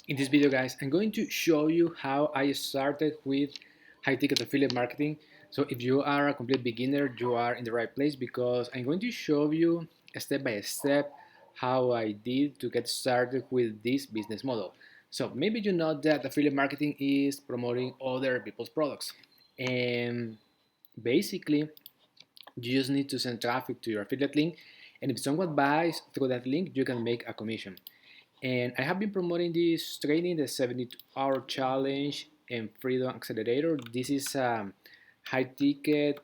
In this video, guys, I'm going to show you how I started with high-ticket affiliate marketing. So if you are a complete beginner, you are in the right place because I'm going to show you step by step how I did to get started with this business model. So maybe you know that affiliate marketing is promoting other people's products. And basically, you just need to send traffic to your affiliate link. And if someone buys through that link, you can make a commission. And I have been promoting this training, the 72-hour challenge and Freedom Accelerator. This is a high ticket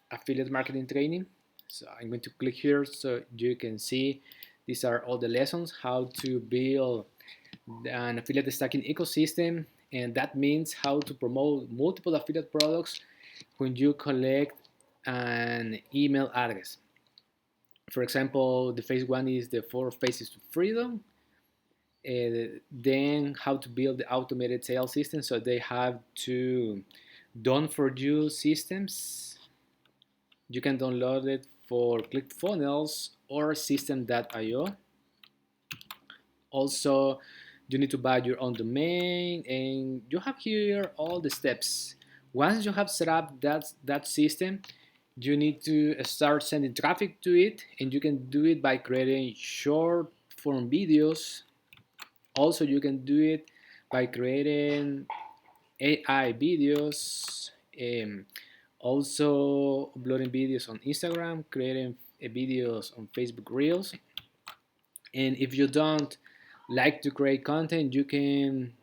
affiliate marketing training. So I'm going to click here so you can see these are all the lessons, how to build an affiliate stacking ecosystem. And that means how to promote multiple affiliate products when you collect an email address. For example, the phase one is the 4 phases to freedom. Then how to build the automated sales system, so they have to done for you systems. You can download it for ClickFunnels or system.io. Also, you need to buy your own domain, and you have here all the steps. Once you have set up that system, you need to start sending traffic to it, and you can do it by creating short form videos. Also, you can do it by creating AI videos, also uploading videos on Instagram, creating videos on Facebook Reels. And if you don't like to create content, you can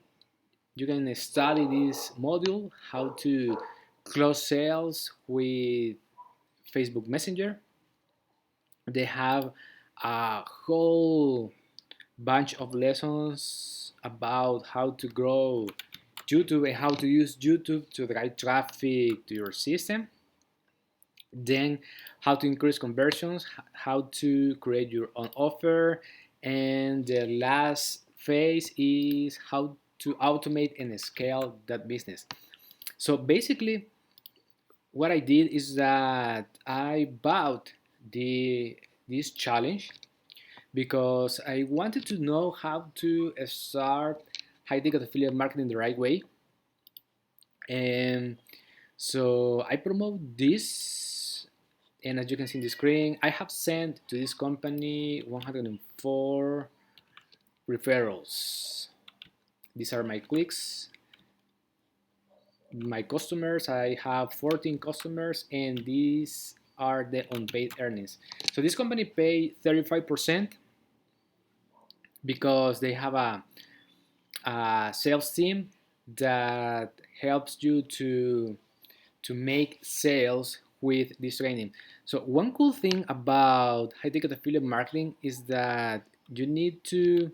study this module, how to close sales with Facebook Messenger. They have a whole bunch of lessons about how to grow YouTube and how to use YouTube to drive traffic to your system. Then how to increase conversions, how to create your own offer, and the last phase is how to automate and scale that business. So basically, what I did is that I bought this challenge because I wanted to know how to start high ticket affiliate marketing the right way. And so I promote this, and as you can see in the screen, I have sent to this company 104 referrals. These are my clicks, my customers. I have 14 customers, and these are the unpaid earnings. So this company pay 35% because they have a sales team that helps you to make sales with this training. So one cool thing about high ticket affiliate marketing is that you need to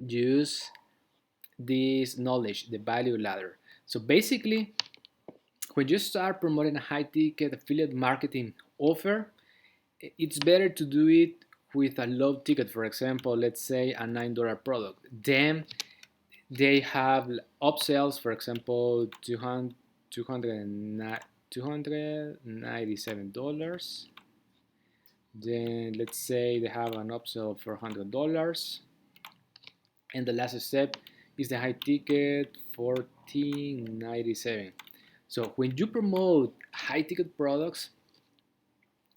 use this knowledge, the value ladder. So basically, when you start promoting a high ticket affiliate marketing offer, it's better to do it with a low ticket. For example, let's say a $9 product. Then they have upsells, for example, $297. Then let's say they have an upsell for $100. And the last step is the high ticket, 1497. So when you promote high ticket products,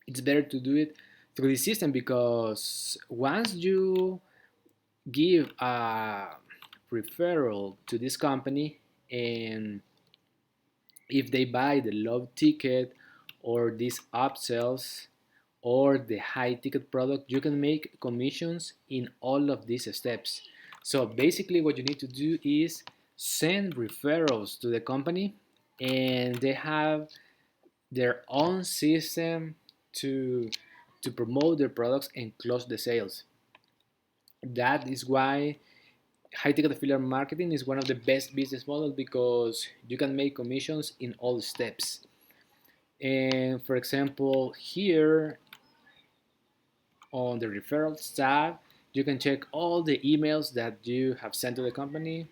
it's better to do it through the system, because once you give a referral to this company, and if they buy the low ticket or these upsells or the high ticket product, you can make commissions in all of these steps. So basically what you need to do is send referrals to the company, and they have their own system to promote their products and close the sales. That is why high ticket affiliate marketing is one of the best business models, because you can make commissions in all steps. And for example, here on the referrals tab, you can check all the emails that you have sent to the company.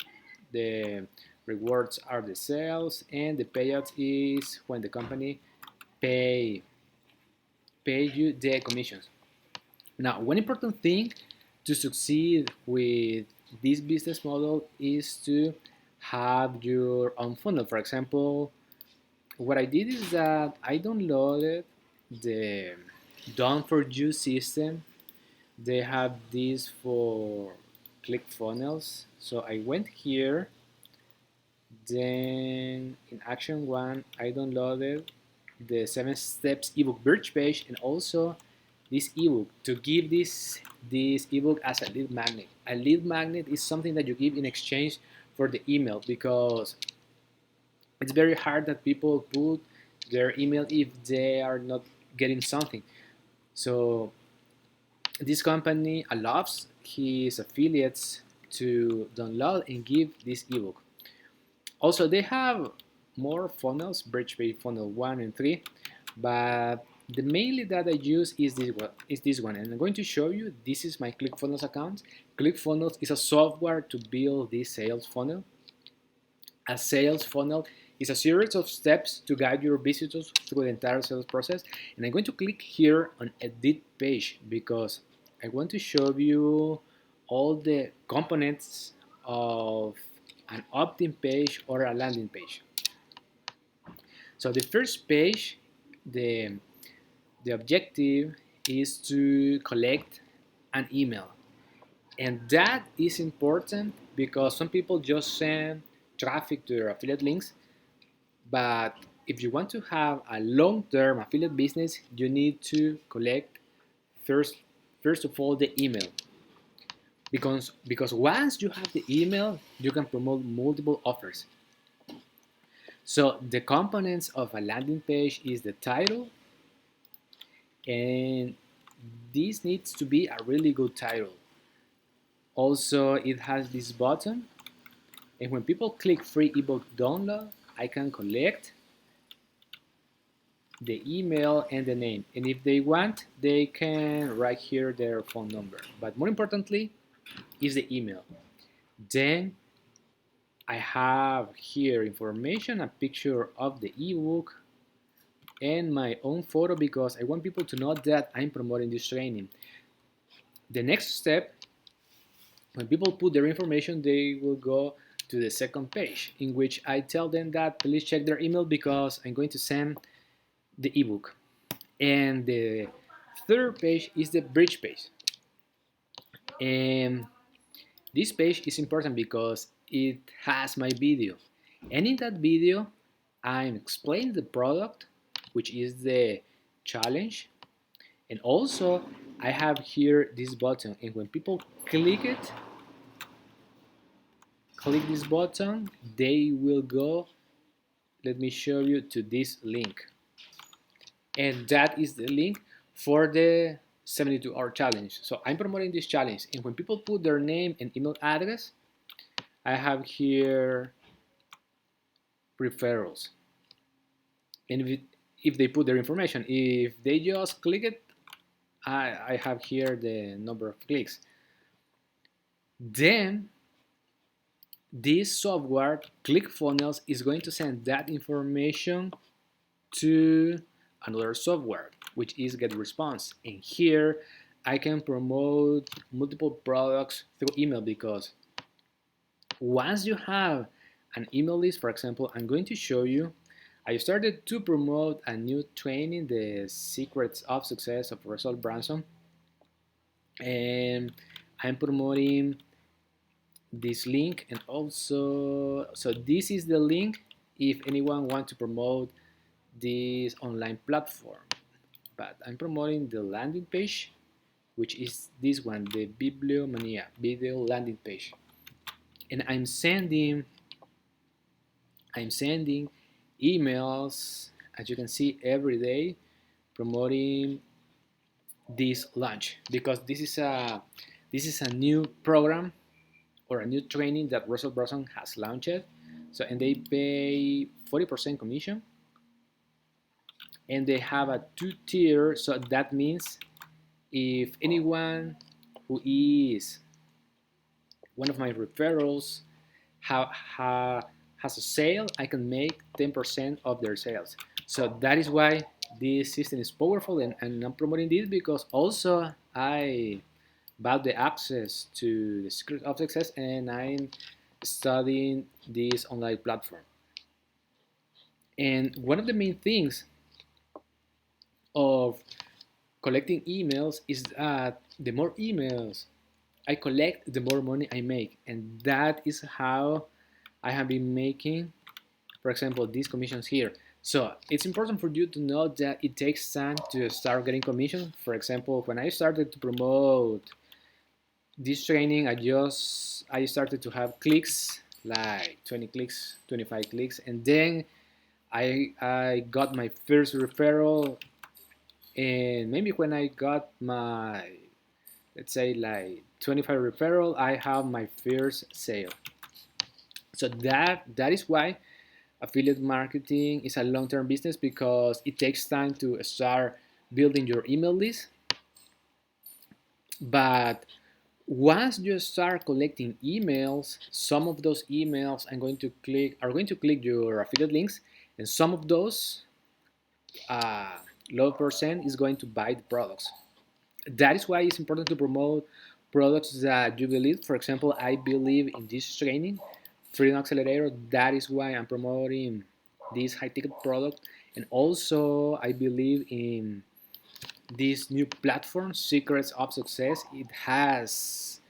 The rewards are the sales, and the payouts is when the company pay you the commissions. Now, one important thing to succeed with this business model is to have your own funnel. For example, what I did is that I downloaded the Done for You system. They have this for ClickFunnels. So I went here, then in action one, I downloaded the 7 steps ebook birch page and also this ebook to give this ebook as a lead magnet. A lead magnet is something that you give in exchange for the email, because it's very hard that people put their email if they are not getting something. So this company allows his affiliates to download and give this ebook. Also, they have more funnels, bridge page funnel 1 and 3, but the mainly that I use is this one, and I'm going to show you. This is my ClickFunnels account. ClickFunnels is a software to build this sales funnel. A sales funnel is a series of steps to guide your visitors through the entire sales process. And I'm going to click here on edit page because I want to show you all the components of an opt-in page or a landing page. So the first page, the objective is to collect an email. And that is important because some people just send traffic to their affiliate links. But if you want to have a long-term affiliate business, you need to collect first, first of all, the email. Because once you have the email, you can promote multiple offers. So the components of a landing page is the title, and this needs to be a really good title. Also, it has this button, and when people click free ebook download, I can collect the email and the name, and if they want, they can write here their phone number, but more importantly is the email. Then I have here information, a picture of the ebook, and my own photo because I want people to know that I'm promoting this training. The next step, when people put their information, they will go to the second page in which I tell them that please check their email because I'm going to send the ebook. And the third page is the bridge page. And this page is important because it has my video. And in that video, I'm explaining the product, which is the challenge. And also, I have here this button. And when people click this button, they will go, let me show you, to this link. And that is the link for the 72-hour challenge. So I'm promoting this challenge, and when people put their name and email address, I have here referrals. And if they put their information, if they just click it, I have here the number of clicks. Then this software, ClickFunnels, is going to send that information to another software, which is GetResponse. And here I can promote multiple products through email because once you have an email list, for example, I'm going to show you. I started to promote a new training, the Secrets of Success of Russell Brunson, and I'm promoting this link. And also, so this is the link if anyone wants to promote this online platform. But I'm promoting the landing page, which is this one, the Bibliomania video landing page. And I'm sending emails, as you can see, every day promoting this launch because this is a new program or a new training that Russell Brunson has launched. So, and they pay 40% commission, and they have a 2-tier. So that means if anyone who is one of my referrals has a sale, I can make 10% of their sales. So that is why this system is powerful, and I'm promoting this because also I about the access to the secret of success, and I'm studying this online platform. And one of the main things of collecting emails is that the more emails I collect, the more money I make. And that is how I have been making, for example, these commissions here. So it's important for you to know that it takes time to start getting commission. For example, when I started to promote this training, I started to have clicks, like 20 clicks, 25 clicks, and then I got my first referral, and maybe when I got my, let's say, like 25 referral, I have my first sale. So that is why affiliate marketing is a long-term business, because it takes time to start building your email list. But once you start collecting emails, some of those emails are going to click your affiliate links, and some of those uh, low percent is going to buy the products. That is why it's important to promote products that you believe. For example, I believe in this training, Freedom Accelerator. That is why I'm promoting this high ticket product. And also, I believe in this new platform, Secrets of Success. It has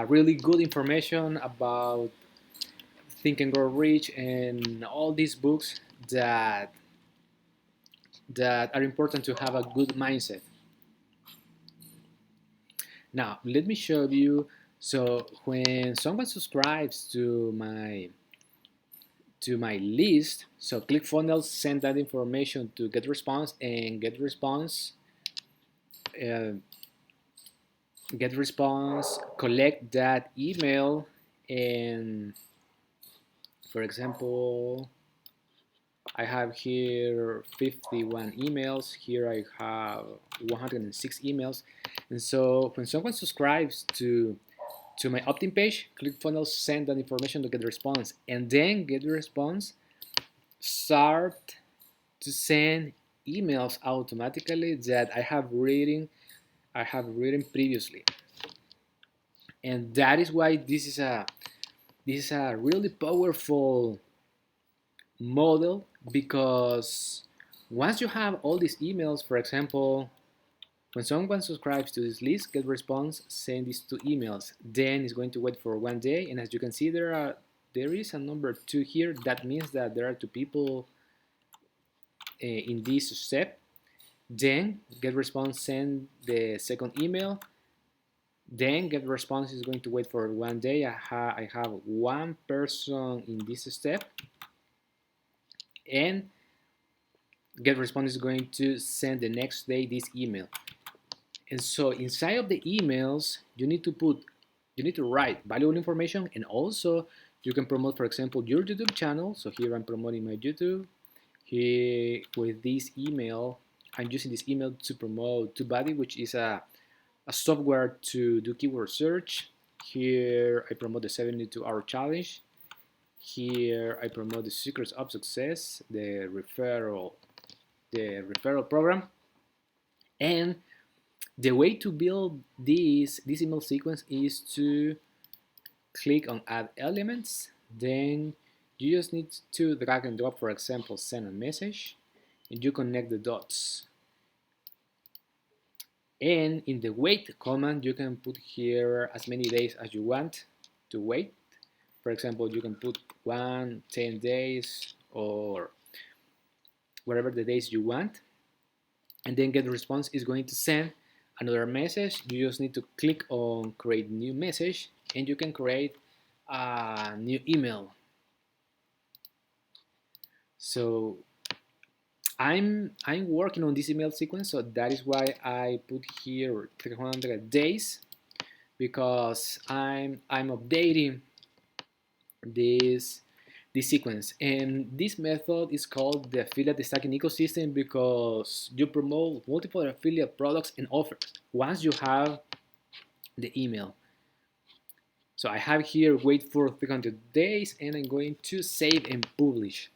really good information about Think and Grow Rich and all these books that are important to have a good mindset. Now, let me show you. So when someone subscribes to my list, so ClickFunnels send that information to GetResponse, and uh, GetResponse collect that email, and for example, I have here 51 emails. Here I have 106 emails, and so when someone subscribes to my opt-in page, ClickFunnels send that information to GetResponse, and then GetResponse start to send emails automatically that I have written previously. And that is why this is a really powerful model, because once you have all these emails, for example, when someone subscribes to this list, GetResponse send these two emails. Then it's going to wait for 1 day, and as you can see, there is a number 2 here. That means that there are 2 people in this step. Then GetResponse send the second email. Then GetResponse is going to wait for 1 day. I have 1 person in this step, and GetResponse is going to send the next day this email. And so inside of the emails, you need to write valuable information, and also you can promote, for example, your YouTube channel. So here I'm promoting my YouTube. Here with this email, I'm using this email to promote TubeBuddy, which is a software to do keyword search. Here I promote the 72-hour challenge. Here I promote the secrets of success, the referral program. And the way to build this email sequence is to click on add elements. Then you just need to drag and drop, for example, send a message, and you connect the dots. And in the wait command, you can put here as many days as you want to wait. For example, you can put 10 days, or whatever the days you want. And then GetResponse is going to send another message. You just need to click on create new message, and you can create a new email. So I'm working on this email sequence, so that is why I put here 300 days, because I'm updating this sequence. And this method is called the affiliate stacking ecosystem, because you promote multiple affiliate products and offers once you have the email. So I have here wait for 300 days, and I'm going to save and publish.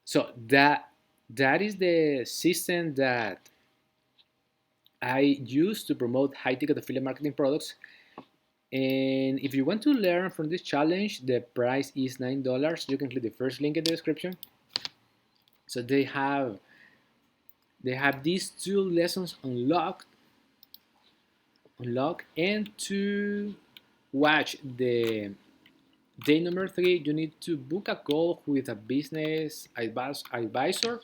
So that is the system I use to promote high ticket affiliate marketing products. And if you want to learn from this challenge, the price is $9. You can click the first link in the description. So they have these two lessons unlocked, and to watch the day number 3, you need to book a call with a business advisor.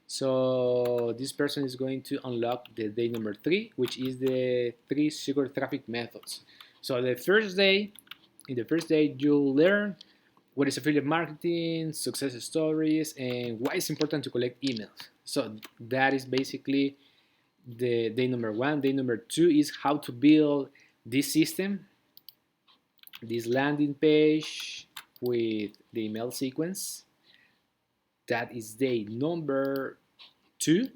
So this person is going to unlock the day number 3, which is the 3 secret traffic methods. So in the first day, you'll learn what is affiliate marketing, success stories, and why it's important to collect emails. So that is basically the day number 1. Day number 2 is how to build this system, this landing page with the email sequence. That is day number 2.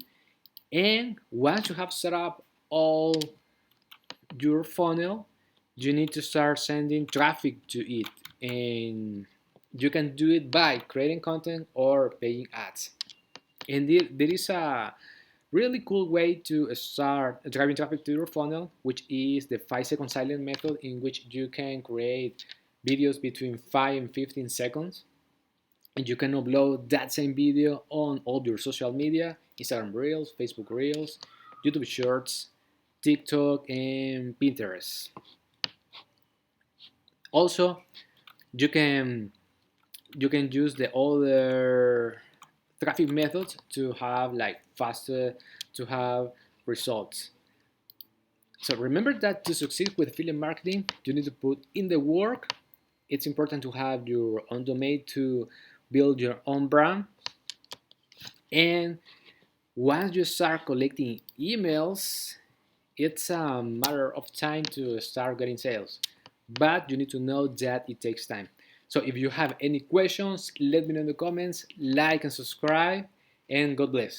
And once you have set up all your funnel, you need to start sending traffic to it. And you can do it by creating content or paying ads. And there is a really cool way to start driving traffic to your funnel, which is the 5-second silent method, in which you can create videos between 5 and 15 seconds. And you can upload that same video on all your social media: Instagram Reels, Facebook Reels, YouTube Shorts, TikTok, and Pinterest. Also, you can use the other traffic methods to have faster to have results. So remember that to succeed with affiliate marketing, you need to put in the work. It's important to have your own domain to build your own brand. And once you start collecting emails, it's a matter of time to start getting sales. But you need to know that it takes time. So if you have any questions, let me know in the comments, like and subscribe, and God bless.